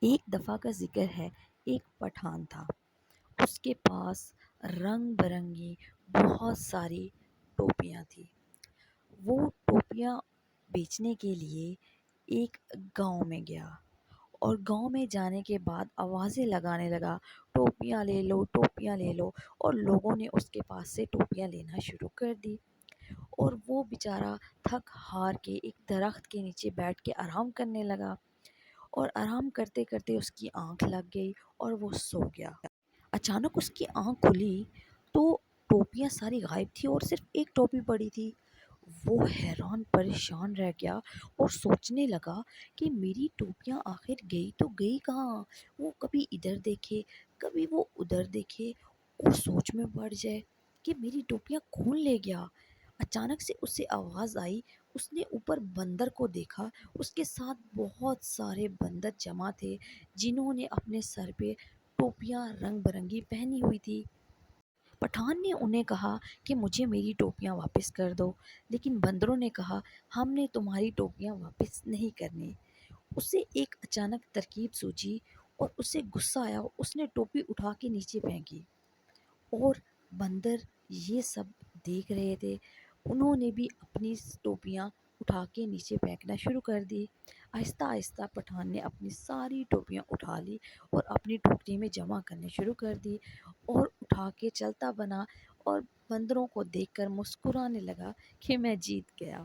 ایک دفعہ کا ذکر ہے، ایک پٹھان تھا۔ اس کے پاس رنگ برنگی بہت ساری ٹوپیاں تھیں۔ وہ ٹوپیاں بیچنے کے لیے ایک گاؤں میں گیا اور گاؤں میں جانے کے بعد آوازیں لگانے لگا، ٹوپیاں لے لو، ٹوپیاں لے لو، اور لوگوں نے اس کے پاس سے ٹوپیاں لینا شروع کر دی۔ اور وہ بیچارہ تھک ہار کے ایک درخت کے نیچے بیٹھ کے آرام کرنے لگا، اور آرام کرتے کرتے اس کی آنکھ لگ گئی اور وہ سو گیا۔ اچانک اس کی آنکھ کھلی تو ٹوپیاں ساری غائب تھی اور صرف ایک ٹوپی پڑی تھی۔ وہ حیران پریشان رہ گیا اور سوچنے لگا کہ میری ٹوپیاں آخر گئی تو گئی کہاں؟ وہ کبھی ادھر دیکھے، کبھی وہ ادھر دیکھے اور سوچ میں پڑ جائے کہ میری ٹوپیاں کون لے گیا۔ اچانک سے اسے آواز آئی، اس نے اوپر بندر کو دیکھا، اس کے ساتھ بہت سارے بندر جمع تھے جنہوں نے اپنے سر پہ ٹوپیاں رنگ برنگی پہنی ہوئی تھی۔ پٹھان نے انہیں کہا کہ مجھے میری ٹوپیاں واپس کر دو، لیکن بندروں نے کہا ہم نے تمہاری ٹوپیاں واپس نہیں کرنی۔ اسے ایک اچانک ترکیب سوچی اور اسے غصہ آیا، اس نے ٹوپی اٹھا کے نیچے پھینکی، اور بندر یہ سب دیکھ رہے تھے۔ انہوں نے بھی اپنی ٹوپیاں اٹھا کے نیچے پھینکنا شروع کر دی۔ آہستہ آہستہ پٹھان نے اپنی ساری ٹوپیاں اٹھا لی اور اپنی ٹوکری میں جمع کرنے شروع کر دی اور اٹھا کے چلتا بنا، اور بندروں کو دیکھ کر مسکرانے لگا کہ میں جیت گیا۔